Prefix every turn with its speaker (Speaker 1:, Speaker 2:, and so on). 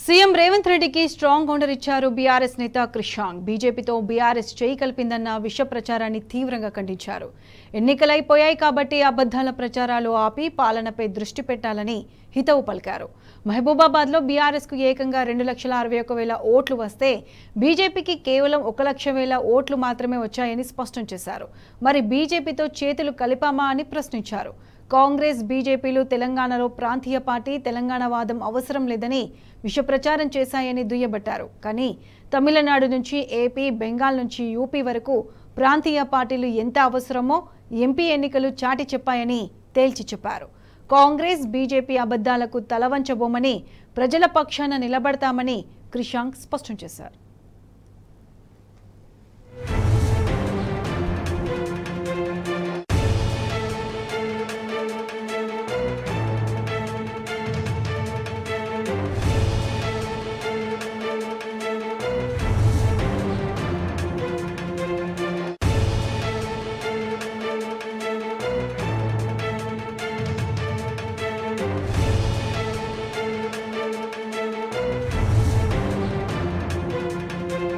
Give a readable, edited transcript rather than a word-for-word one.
Speaker 1: CM Revanth రెడ్డికి strong counter ఇచ్చారు BRS నేత క్రిషాంక్. బీజేపీతో బీఆర్ఎస్ చేయి కలిపిందన్న విష ప్రచారాన్ని తీవ్రంగా ఖండించారు. ఎన్నికలైపోయాయి కాబట్టి అబద్ధాల ప్రచారాలు ఆపి పాలనపై దృష్టి పెట్టాలని హితవు పలికారు. మహబూబాబాద్లో బీఆర్ఎస్కు ఏకంగా 2,61,000 ఓట్లు వస్తే బీజేపీకి కేవలం 1,00,000 ఓట్లు మాత్రమే వచ్చాయని స్పష్టం చేశారు. మరి బీజేపీతో చేతులు కలిపామా అని ప్రశ్నించారు. కాంగ్రెస్ బీజేపీలు తెలంగాణలో ప్రాంతీయ పార్టీ తెలంగాణ వాదం అవసరం లేదని విష ప్రచారం చేశాయని దుయ్యబట్టారు. కానీ తమిళనాడు నుంచి ఏపీ, బెంగాల్ నుంచి యూపీ వరకు ప్రాంతీయ పార్టీలు ఎంత అవసరమో ఎంపీ ఎన్నికలు చాటి చెప్పాయని తేల్చి చెప్పారు. కాంగ్రెస్ బీజేపీ అబద్ధాలకు తలవంచబోమని, ప్రజల పక్షాన నిలబడతామని క్రిషాంక్ స్పష్టం చేశారు.